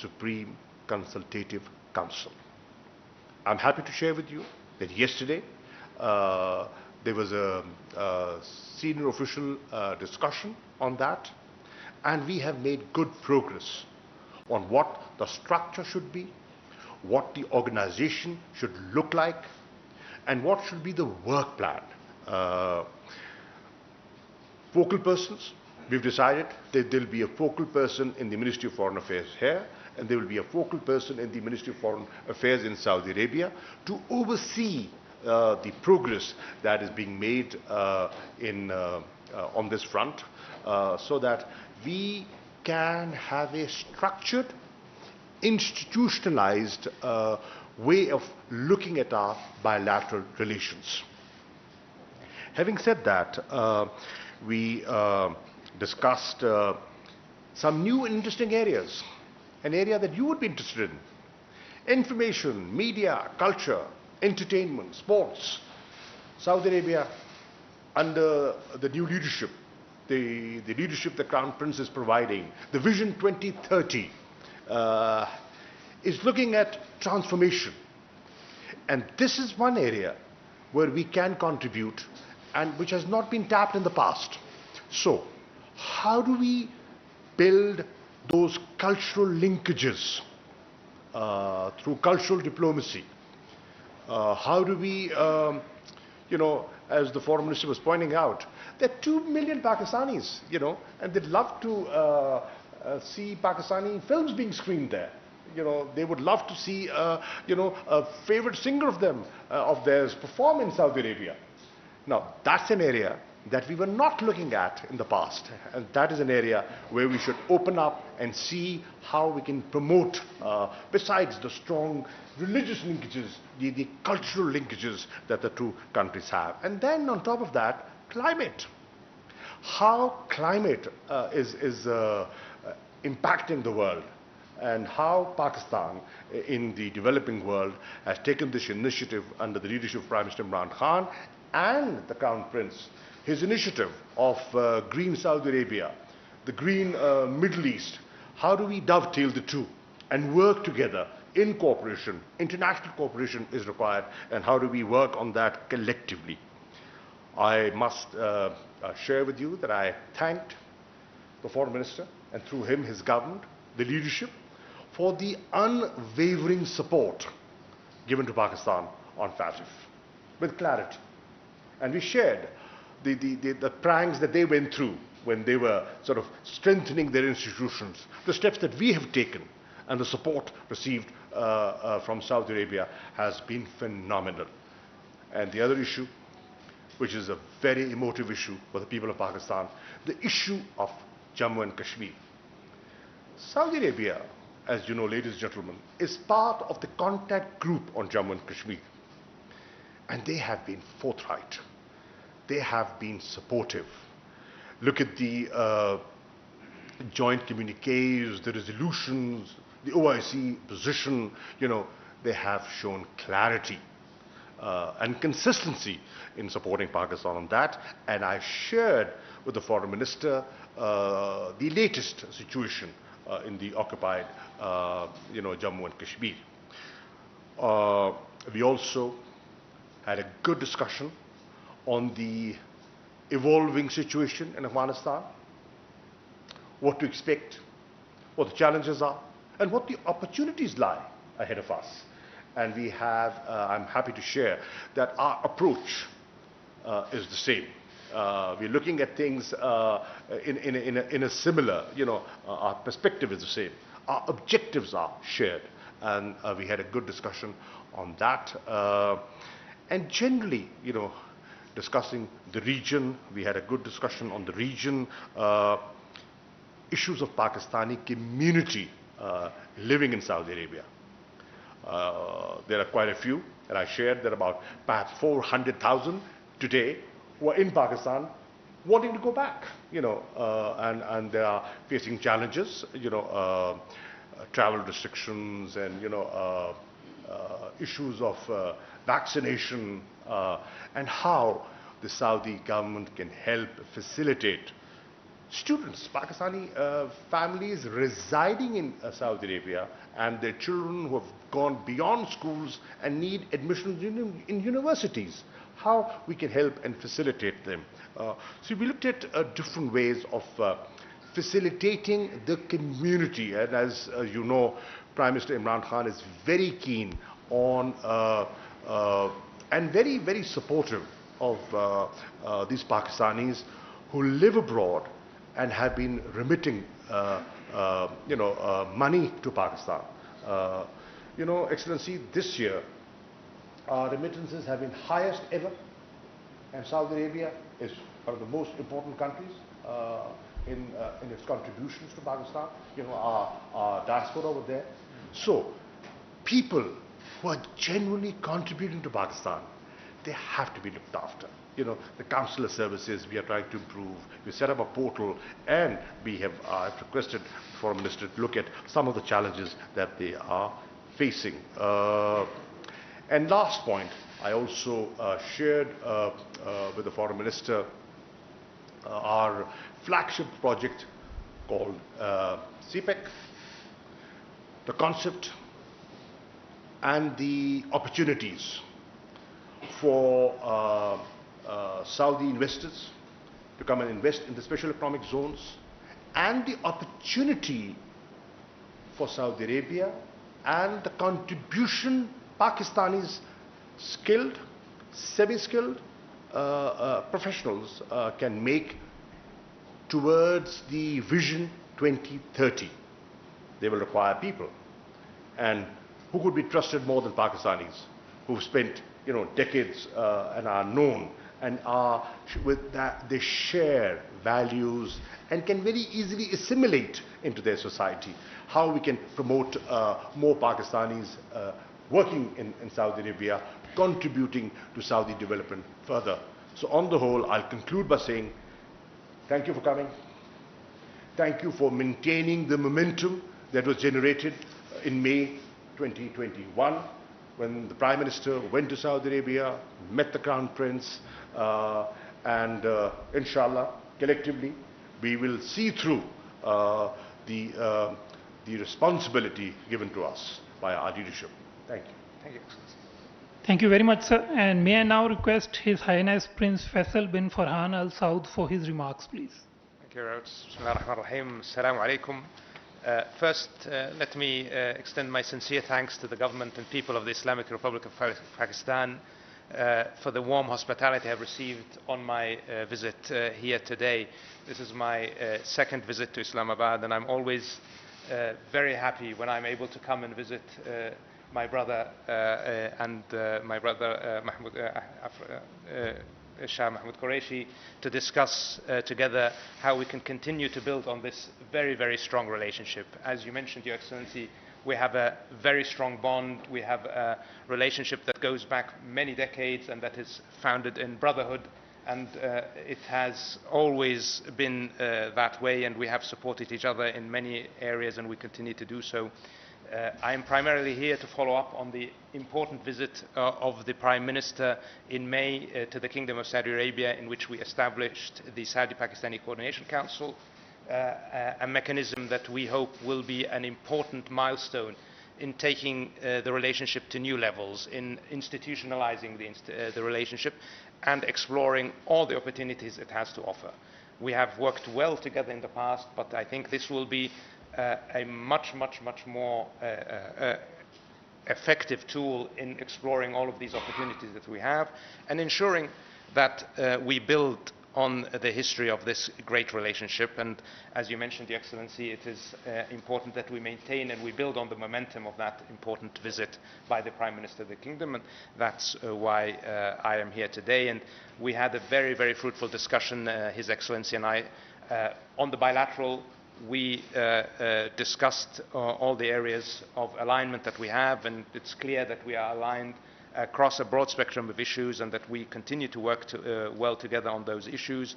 Supreme Consultative Council. I'm happy to share with you that yesterday there was a senior official discussion on that, and we have made good progress on what the structure should be, what the organization should look like, and what should be the work plan. Focal persons, we've decided that there will be a focal person in the Ministry of Foreign Affairs here, and there will be a focal person in the Ministry of Foreign Affairs in Saudi Arabia to oversee the progress that is being made on this front, so that we can have a structured, institutionalized way of looking at our bilateral relations. Having said that, we discussed some new and interesting areas, an area that you would be interested in: information, media, culture, entertainment, sports. Saudi Arabia, under the new leadership, the leadership the Crown Prince is providing, the Vision 2030, is looking at transformation. And this is one area where we can contribute and which has not been tapped in the past. So, how do we build those cultural linkages through cultural diplomacy? How do we, as the Foreign Minister was pointing out, there are 2 million Pakistanis, and they'd love to see Pakistani films being screened there. They would love to see, a favorite singer of theirs perform in Saudi Arabia. Now, that's an area that we were not looking at in the past, and that is an area where we should open up and see how we can promote, besides the strong religious linkages, the cultural linkages that the two countries have. And then on top of that, climate. How climate is impacting the world, and how Pakistan in the developing world has taken this initiative under the leadership of Prime Minister Imran Khan and the Crown Prince, his initiative of Green Saudi Arabia, the Green Middle East. How do we dovetail the two and work together in cooperation? International cooperation is required, and how do we work on that collectively? I must share with you that I thanked the Foreign Minister, and through him, his government, the leadership, for the unwavering support given to Pakistan on FATF, with clarity. And we shared the pranks that they went through when they were sort of strengthening their institutions, the steps that we have taken, and the support received from Saudi Arabia has been phenomenal. And the other issue, which is a very emotive issue for the people of Pakistan, the issue of Jammu and Kashmir. Saudi Arabia, as you know, ladies and gentlemen, is part of the contact group on Jammu and Kashmir. And they have been forthright. They have been supportive. Look at the joint communiques, the resolutions, the OIC position. They have shown clarity and consistency in supporting Pakistan on that. And I shared with the Foreign Minister the latest situation in the occupied, Jammu and Kashmir. We also had a good discussion on the evolving situation in Afghanistan, what to expect, what the challenges are, and what the opportunities lie ahead of us. And we have, I'm happy to share that our approach is the same. We're looking at things in a similar, our perspective is the same. Our objectives are shared, and we had a good discussion on that. And generally, discussing the region, we had a good discussion on the region, issues of Pakistani community living in Saudi Arabia. There are quite a few, and I shared that about perhaps 400,000 today who are in Pakistan wanting to go back, and they are facing challenges, travel restrictions and, issues of vaccination, and how the Saudi government can help facilitate students, Pakistani families residing in Saudi Arabia and their children who have gone beyond schools and need admissions in universities. How we can help and facilitate them. So we looked at different ways of facilitating the community, and as you know, Prime Minister Imran Khan is very keen on and very, very supportive of these Pakistanis who live abroad and have been remitting money to Pakistan. Excellency, this year our remittances have been highest ever, and Saudi Arabia is one of the most important countries in its contributions to Pakistan, our diaspora over there. So, people who are genuinely contributing to Pakistan, they have to be looked after. The consular services we are trying to improve. We set up a portal, and I've requested the Foreign Minister to look at some of the challenges that they are facing. And last point, I also shared with the Foreign Minister our flagship project called CPEC, the concept and the opportunities for Saudi investors to come and invest in the special economic zones, and the opportunity for Saudi Arabia and the contribution Pakistanis skilled, semi-skilled professionals can make towards the Vision 2030. They will require people. And who could be trusted more than Pakistanis, who've spent decades and are known and are with that they share values and can very easily assimilate into their society. How we can promote more Pakistanis working in Saudi Arabia, contributing to Saudi development further. So on the whole, I'll conclude by saying thank you for coming. Thank you for maintaining the momentum that was generated in May 2021 when the Prime Minister went to Saudi Arabia, met the Crown Prince, and inshallah, collectively, we will see through the responsibility given to us by our leadership. Thank you. Thank you, Excellency. Thank you very much, sir. And may I now request His Highness Prince Faisal bin Farhan Al Saud for his remarks, please. Thank you, Rauf. Bismillah ar-Rahman ar-Rahim. Assalamu alaikum. First, let me extend my sincere thanks to the government and people of the Islamic Republic of Pakistan for the warm hospitality I have received on my visit here today. This is my second visit to Islamabad, and I'm always very happy when I'm able to come and visit my brother Shah Mehmood Qureshi to discuss together how we can continue to build on this very, very strong relationship. As you mentioned, Your Excellency, we have a very strong bond. We have a relationship that goes back many decades and that is founded in brotherhood, and it has always been that way, and we have supported each other in many areas, and we continue to do so. I am primarily here to follow up on the important visit of the Prime Minister in May to the Kingdom of Saudi Arabia, in which we established the Saudi-Pakistani Coordination Council, a mechanism that we hope will be an important milestone in taking the relationship to new levels, in institutionalizing the relationship and exploring all the opportunities it has to offer. We have worked well together in the past, but I think this will be a much more effective tool in exploring all of these opportunities that we have and ensuring that we build on the history of this great relationship. And as you mentioned, Your Excellency, it is important that we maintain and we build on the momentum of that important visit by the Prime Minister of the Kingdom, and that's why I am here today. And we had a very, very fruitful discussion, His Excellency and I, on the bilateral. We discussed all the areas of alignment that we have, and it's clear that we are aligned across a broad spectrum of issues and that we continue to work well together on those issues.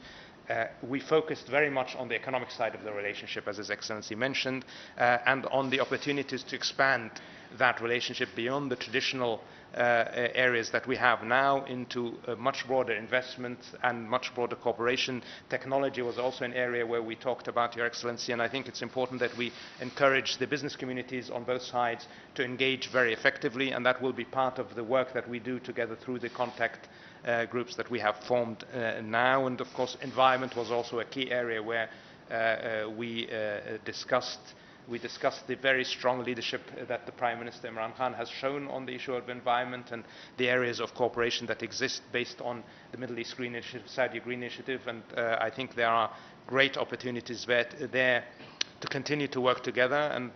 We focused very much on the economic side of the relationship, as His Excellency mentioned, and on the opportunities to expand that relationship beyond the traditional areas that we have now into much broader investment and much broader cooperation. Technology was also an area where we talked about, Your Excellency, and I think it's important that we encourage the business communities on both sides to engage very effectively, and that will be part of the work that we do together through the contact groups that we have formed now. And of course, environment was also a key area where we discussed the very strong leadership that the Prime Minister Imran Khan has shown on the issue of environment and the areas of cooperation that exist based on the Middle East Green Initiative, Saudi Green Initiative, and I think there are great opportunities there to continue to work together, and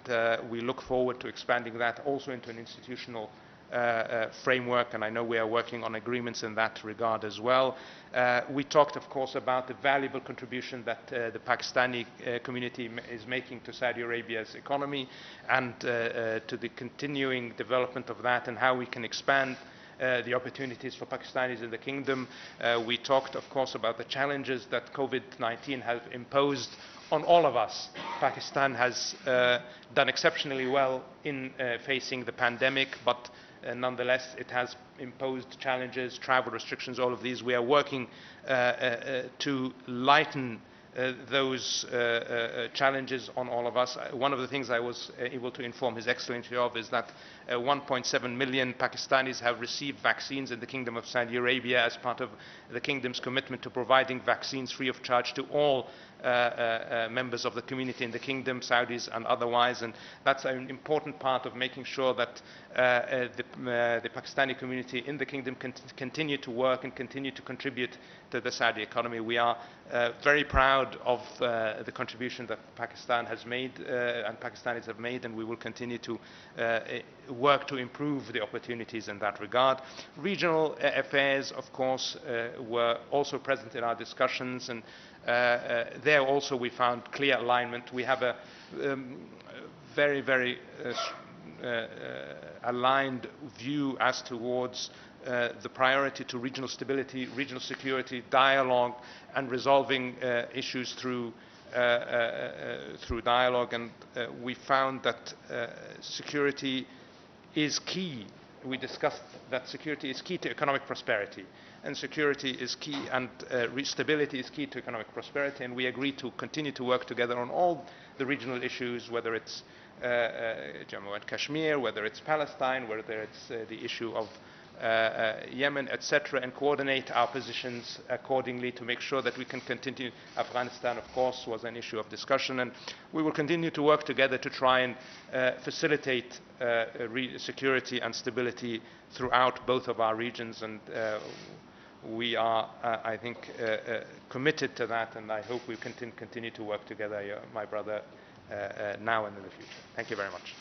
we look forward to expanding that also into an institutional framework, and I know we are working on agreements in that regard as well. We talked, of course, about the valuable contribution that the Pakistani community is making to Saudi Arabia's economy, and to the continuing development of that and how we can expand the opportunities for Pakistanis in the kingdom. We talked, of course, about the challenges that COVID-19 has imposed on all of us. Pakistan has done exceptionally well in facing the pandemic, but nonetheless, it has imposed challenges, travel restrictions, all of these. We are working to lighten those challenges on all of us. One of the things I was able to inform His Excellency of is that 1.7 million Pakistanis have received vaccines in the Kingdom of Saudi Arabia as part of the Kingdom's commitment to providing vaccines free of charge to all members of the community in the Kingdom, Saudis and otherwise, and that's an important part of making sure that the Pakistani community in the Kingdom can continue to work and continue to contribute to the Saudi economy. We are very proud of the contribution that Pakistan has made and Pakistanis have made, and we will continue to work to improve the opportunities in that regard. Regional affairs, of course, were also present in our discussions, and there also we found clear alignment. We have a very, very aligned view as towards the priority to regional stability, regional security, dialogue, and resolving issues through dialogue. And we found that security is key. We discussed that security is key to economic prosperity, and security is key, and stability is key to economic prosperity, and we agreed to continue to work together on all the regional issues, whether it's Jammu and Kashmir, whether it's Palestine, whether it's the issue of Yemen, etc., and coordinate our positions accordingly to make sure that we can continue. Afghanistan, of course, was an issue of discussion, and we will continue to work together to try and facilitate security and stability throughout both of our regions, and we are, I think, committed to that, and I hope we continue to work together, my brother, now and in the future. Thank you very much.